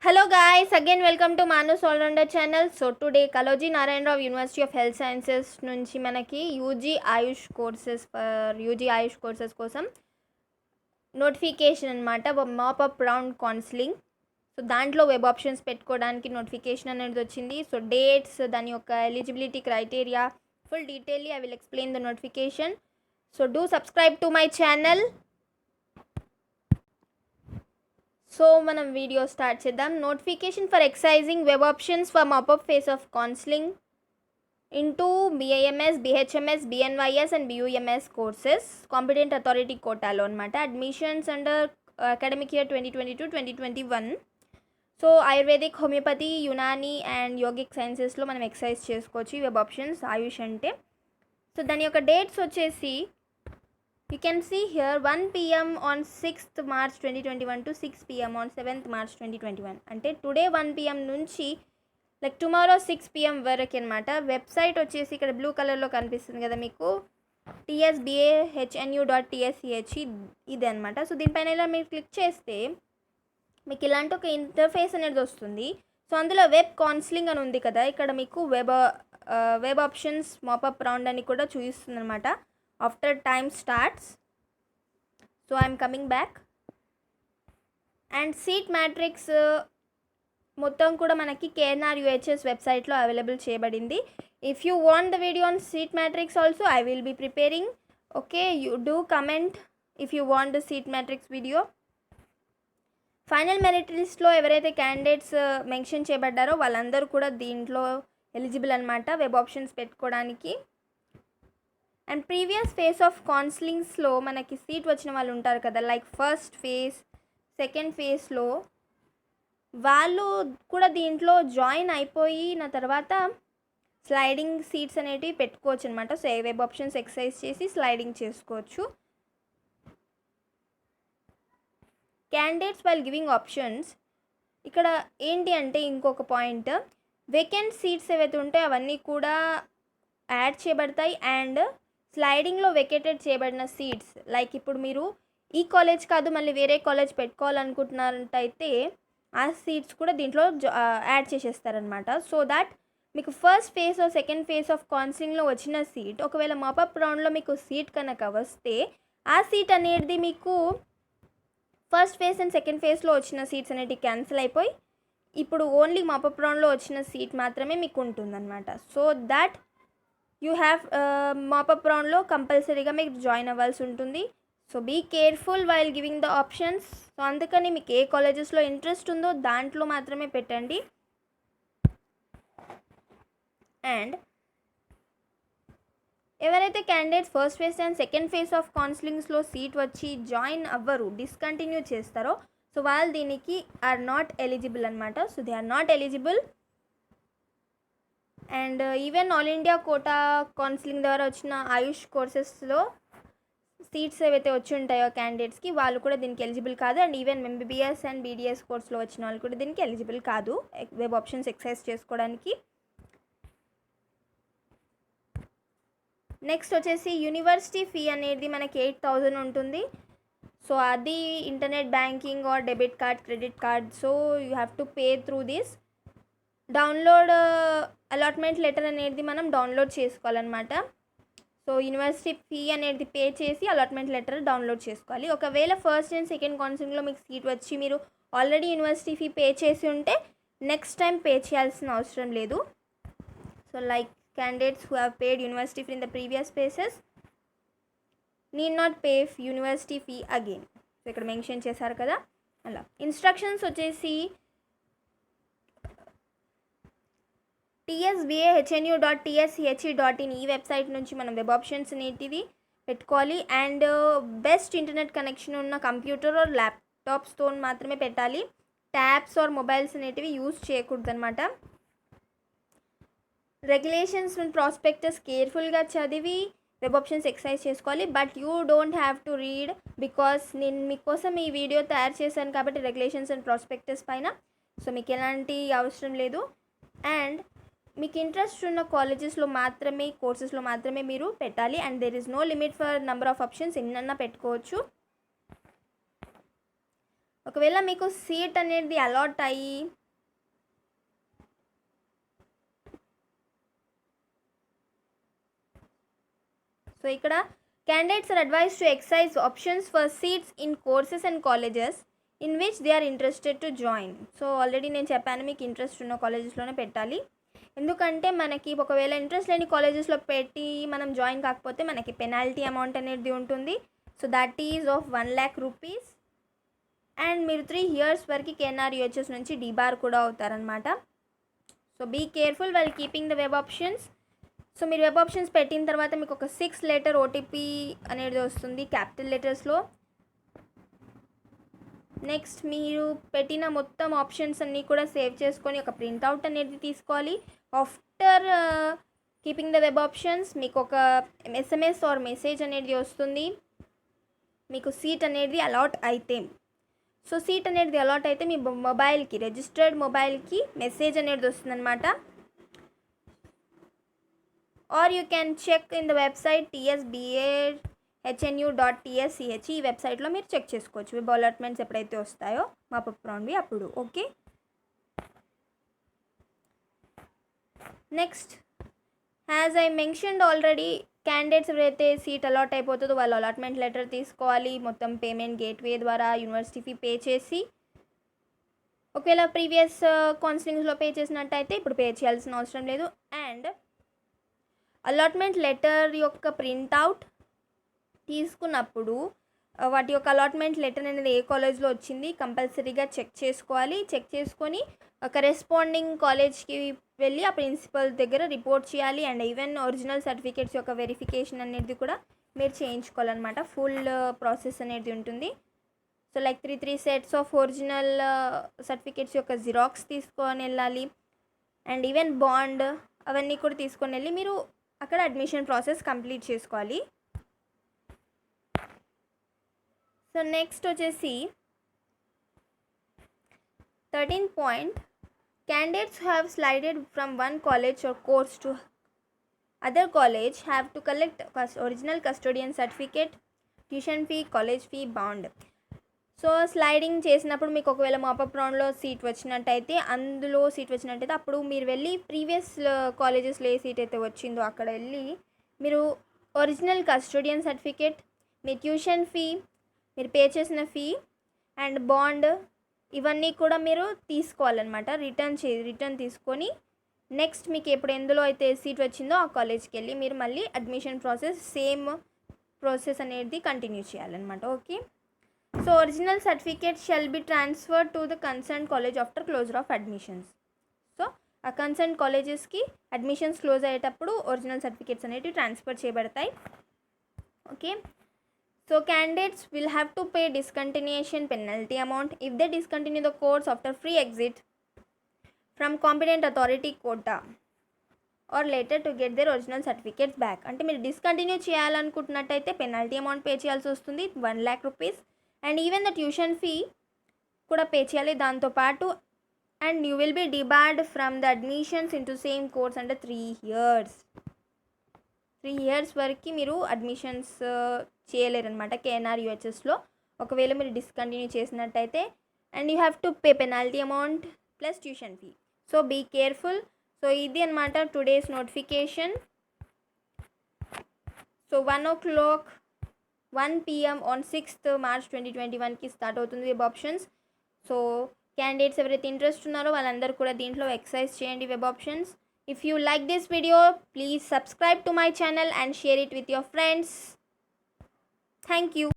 Hello guys, again welcome to Manus All-Rounder channel. So today Kaloji Narayana Rao University of Health Sciences నుంచి మనకి UG AYUSH courses కోసం notification అనమాట mop up round counselling. So దాంట్లో web options పెట్టుకోవడానికి notification అనేది వచ్చింది. So dates, దాని యొక్క eligibility criteria, full detailly I will explain the notification. So do subscribe to my channel. So మనం వీడియో స్టార్ట్ చేద్దాం. Notification for exercising web options for mop up phase of counselling into BIMS, BHMS, BNYS and BUMS courses competent authority కోటాలో అనమాట. Admissions under academic year 2022-2021. So ayurvedic, homeopathy, Unani and yogic సైన్సెస్లో మనం exercise చేసుకోవచ్చు web options ఆయుష్ అంటే. So దాని యొక్క dates వచ్చేసి you can see here 1 PM on 6th March 2021 to 6 PM on 7th March 2021. అంటే టుడే 1 PM నుంచి లైక్ టుమారో 6 PM వరకు అనమాట. వెబ్సైట్ వచ్చేసి ఇక్కడ బ్లూ కలర్లో కనిపిస్తుంది కదా మీకు, tsbahnu.tsch ఇది అనమాట. సో దీనిపైన ఇలా మీరు క్లిక్ చేస్తే మీకు ఇలాంటి ఒక ఇంటర్ఫేస్ అనేది వస్తుంది. సో అందులో వెబ్ కౌన్సిలింగ్ అని ఉంది కదా, ఇక్కడ మీకు వెబ్ ఆప్షన్స్ మాపప్ రౌండ్ అని కూడా చూపిస్తుంది అనమాట. After time starts, so I am coming back and seat matrix మొత్తం కూడా మనకి KNR UHS వెబ్సైట్లో అవైలబుల్ చేయబడింది. If you want the video on seat matrix also I will be preparing. Okay, you do comment if you want the seat matrix video. Final merit లిస్ట్లో ఎవరైతే candidates mention చేయబడ్డారో వాళ్ళందరూ కూడా దీంట్లో eligible అనమాట web options పెట్టుకోవడానికి. And previous phase of కౌన్సిలింగ్స్లో మనకి seat వచ్చిన వాళ్ళు ఉంటారు కదా, లైక్ ఫస్ట్ ఫేజ్, సెకండ్ ఫేజ్లో వాళ్ళు కూడా దీంట్లో జాయిన్ అయిపోయిన తర్వాత స్లైడింగ్ సీట్స్ అనేటివి పెట్టుకోవచ్చు అనమాట. సో వెబ్ ఆప్షన్స్ ఎక్సైజ్ చేసి స్లైడింగ్ చేసుకోవచ్చు. క్యాండిడేట్స్ వైల్ గివింగ్ ఆప్షన్స్, ఇక్కడ ఏంటి అంటే ఇంకొక పాయింట్, వేకెంట్ సీట్స్ ఏవైతే ఉంటాయో అవన్నీ కూడా యాడ్ చేయబడతాయి. అండ్ స్లైడింగ్లో వెకేటెడ్ చేయబడిన సీట్స్, లైక్ ఇప్పుడు మీరు ఈ కాలేజ్ కాదు మళ్ళీ వేరే కాలేజ్ పెట్టుకోవాలనుకుంటున్నారంటైతే ఆ సీట్స్ కూడా దీంట్లో యాడ్ చేసేస్తారనమాట. సో దాట్ మీకు first phase second phase of కౌన్సిలింగ్లో వచ్చిన సీట్ ఒకవేళ మాపప్ రౌండ్లో మీకు సీట్ కనుక వస్తే ఆ సీట్ అనేది మీకు ఫస్ట్ ఫేజ్ అండ్ సెకండ్ ఫేజ్లో వచ్చిన సీట్స్ అనేవి క్యాన్సిల్ అయిపోయి ఇప్పుడు ఓన్లీ మాపప్ రౌండ్లో వచ్చిన సీట్ మాత్రమే మీకు ఉంటుందన్నమాట. So that you have mop up రౌండ్లో కంపల్సరీగా మీకు జాయిన్ అవ్వాల్సి ఉంటుంది. So be careful while giving the options. సో అందుకని మీకు ఏ కాలేజెస్లో ఇంట్రెస్ట్ ఉందో దాంట్లో మాత్రమే పెట్టండి. అండ్ ఎవరైతే candidates first phase and second phase of కౌన్సిలింగ్స్లో సీట్ వచ్చి జాయిన్ అవ్వరు, డిస్కంటిన్యూ చేస్తారో, సో వాళ్ళు దీనికి ఆర్ నాట్ ఎలిజిబుల్ అనమాట. So they are not eligible. And even all India quota counselling ద్వారా వచ్చిన ఆయుష్ కోర్సెస్లో సీట్స్ ఏవైతే వచ్చి ఉంటాయో క్యాండిడేట్స్కి వాళ్ళు కూడా దీనికి ఎలిజిబుల్ కాదు. And even MBBS and BDS కోర్స్లో వచ్చిన వాళ్ళు కూడా దీనికి ఎలిజిబుల్ కాదు వెబ్ ఆప్షన్స్ ఎక్సైజ్ చేసుకోవడానికి. నెక్స్ట్ వచ్చేసి యూనివర్సిటీ ఫీ అనేది మనకి 8,000 ఉంటుంది. సో అది internet banking are debit card, credit card, so you have to pay through this. Download allotment letter అనేది మనం డౌన్లోడ్ చేసుకోవాలన్నమాట. సో యూనివర్సిటీ ఫీ అనేది పే చేసి అలాట్మెంట్ లెటర్ డౌన్లోడ్ చేసుకోవాలి. ఒకవేళ ఫస్ట్ అండ్ సెకండ్ కౌన్సిలింగ్లో మీకు సీట్ వచ్చి మీరు ఆల్రెడీ యూనివర్సిటీ ఫీ పే చేసి ఉంటే నెక్స్ట్ టైం పే చేయాల్సిన అవసరం లేదు. So like candidates who have paid university fee in the previous faces need not pay university fee again. So ఇక్కడ మెన్షన్ చేశారు కదా అలా. ఇన్స్ట్రక్షన్స్ వచ్చేసి tsbahnu.tsch.in ఈ వెబ్సైట్ నుంచి మనం వెబ్ ఆప్షన్స్ అనేటివి పెట్టుకోవాలి. అండ్ బెస్ట్ ఇంటర్నెట్ కనెక్షన్ ఉన్న కంప్యూటర్ ఆర్ ల్యాప్టాప్స్తో మాత్రమే పెట్టాలి. ట్యాబ్స్ ఆర్ మొబైల్స్ అనేటివి యూజ్ చేయకూడదు అనమాట. రెగ్యులేషన్స్ అండ్ ప్రాస్పెక్టస్ కేర్ఫుల్గా చదివి వెబ్ ఆప్షన్స్ ఎక్సైజ్ చేసుకోవాలి. But you don't have to read, because నేను మీకోసం ఈ వీడియో తయారు చేశాను కాబట్టి రెగ్యులేషన్స్ అండ్ ప్రాస్పెక్టస్ పైన. సో మీకు ఎలాంటి అవసరం లేదు. అండ్ మీకు ఇంట్రెస్ట్ ఉన్న కాలేజెస్లో మాత్రమే, కోర్సెస్లో మాత్రమే మీరు పెట్టాలి. And there is no limit for number of options, ఎన్నన్నా పెట్టుకోవచ్చు. ఒకవేళ మీకు సీట్ అనేది అలాట్ అయ్యి సో ఇక్కడ candidates are advised to exercise options for seats in courses and colleges in which they are interested to join. So already నేను చెప్పాను మీకు ఇంట్రెస్ట్ ఉన్న కాలేజెస్లోనే పెట్టాలి. ఎందుకంటే మనకి ఒకవేళ ఇంట్రెస్ట్ లేని కాలేజెస్లో పెట్టి మనం జాయిన్ కాకపోతే మనకి పెనాల్టీ అమౌంట్ అనేది ఉంటుంది. So that is of 1,00,000 rupees. And మీరు 3 years వరకు కేఎన్ఆర్ యూహెచ్ఎస్ నుంచి డీబార్ కూడా అవుతారనమాట. So be careful while keeping the web options. So మీరు వెబ్ ఆప్షన్స్ పెట్టిన తర్వాత మీకు ఒక 6 letter ఓటీపీ అనేది వస్తుంది క్యాపిటల్ లెటర్స్లో. నెక్స్ట్ మీరు పెట్టిన మొత్తం ఆప్షన్స్ అన్నీ కూడా సేవ్ చేసుకొని ఒక ప్రింట్అవుట్ అనేది తీసుకోవాలి. After keeping the web options మీకు ఒక ఎస్ఎంఎస్ ఆర్ మెసేజ్ అనేది వస్తుంది మీకు సీట్ అనేది అలాట్ అయితే. సో సీట్ అనేది అలాట్ అయితే మీ మొబైల్కి రిజిస్టర్డ్ మొబైల్కి మెసేజ్ అనేది వస్తుందన్నమాట. Or you can check in the website tsba.hnu.tsch. ఈ వెబ్సైట్లో మీరు చెక్ చేసుకోవచ్చు వెబ్ అలాట్మెంట్స్ ఎప్పుడైతే వస్తాయో మాపప్ రౌండ్వి అప్పుడు. Okay, next as I mentioned already candidates ఎవరైతే సీట్ అలాట్ అయిపోతుందో వాళ్ళు అలాట్మెంట్ లెటర్ తీసుకోవాలి. మొత్తం పేమెంట్ గేట్వే ద్వారా యూనివర్సిటీ ఫీ పే చేసి, ఒకవేళ ప్రీవియస్ కౌన్సిలింగ్స్లో పే చేసినట్టయితే ఇప్పుడు పే చేయాల్సిన అవసరం లేదు. అండ్ అలాట్మెంట్ లెటర్ యొక్క ప్రింట్అవుట్ తీసుకున్నప్పుడు వాటి యొక్క అలాట్మెంట్ లెటర్ అనేది ఏ కాలేజ్లో వచ్చింది కంపల్సరీగా చెక్ చేసుకోవాలి. చెక్ చేసుకొని కరెస్పాండింగ్ కాలేజ్కి వెళ్ళి ఆ ప్రిన్సిపల్ దగ్గర రిపోర్ట్ చేయాలి. అండ్ ఈవెన్ ఒరిజినల్ సర్టిఫికేట్స్ యొక్క వెరిఫికేషన్ అనేది కూడా మీరు చేయించుకోవాలన్నమాట. ఫుల్ ప్రాసెస్ అనేది ఉంటుంది. So like 3 sets of original certificates యొక్క జిరాక్స్ తీసుకొని వెళ్ళాలి. అండ్ ఈవెన్ బాండ్ అవన్నీ కూడా తీసుకొని వెళ్ళి మీరు అక్కడ అడ్మిషన్ ప్రాసెస్ కంప్లీట్ చేసుకోవాలి. సో నెక్స్ట్ వచ్చేసి 13th point, candidates who have slided from one college or course to other college have to collect original custodian certificate, tuition fee, college fee, bond. So sliding చేసినప్పుడు మీకు ఒకవేళ mop up రౌండ్లో seat వచ్చినట్టయితే అప్పుడు మీరు వెళ్ళి previous కాలేజెస్లో ఏ సీట్ అయితే వచ్చిందో అక్కడ వెళ్ళి మీరు ఒరిజినల్ కస్టోడియన్ సర్టిఫికేట్, మీ ట్యూషన్ ఫీ, మీరు పే చేసిన ఫీ అండ్ బాండ్ ఇవన్నీ కూడా మీరు తీసుకోవాలన్నమాట. రిటర్న్ తీసుకొని నెక్స్ట్ మీకు ఎందులో అయితే సీట్ వచ్చిందో ఆ కాలేజ్కి వెళ్ళి మీరు మళ్ళీ అడ్మిషన్ సేమ్ ప్రాసెస్ అనేది కంటిన్యూ చేయాలన్నమాట. Okay, so original certificate shall be transferred to the concern college after closure of admissions. So ఆ కన్సర్న్ కాలేజెస్కి అడ్మిషన్స్ క్లోజ్ అయ్యేటప్పుడు ఒరిజినల్ సర్టిఫికేట్స్ అనేవి ట్రాన్స్ఫర్ చేయబడతాయి. Okay, so candidates will have to pay discontinuation penalty amount if they discontinue the course after free exit from competent authority quota or later to get their original certificates back. అంటే మీరు discontinue చేయాలనుకుంటున్నట్టయితే penalty amount pay చేయాల్సి వస్తుంది 1,00,000 rupees. And even the tuition fee కూడా pay చేయాలి దాంతోపాటు. And you will be debarred from the admissions in to same course అంటే 3 years వరకు మీరు అడ్మిషన్స్ చేయలేరనమాట కేఎన్ఆర్ యూహెచ్ఎస్లో ఒకవేళ మీరు డిస్కంటిన్యూ చేసినట్టయితే. And you have to pay penalty amount plus tuition fee. So be careful. So ఇది అనమాట today's notification. So 1 PM on 6th March 2021కి start అవుతుంది వెబ్ ఆప్షన్స్. సో క్యాండిడేట్స్ ఎవరైతే ఇంట్రెస్ట్ ఉన్నారో వాళ్ళందరూ కూడా దీంట్లో ఎక్సర్సైజ్ చేయండి web options. If you like this video, please subscribe to my channel and share it with your friends. Thank you.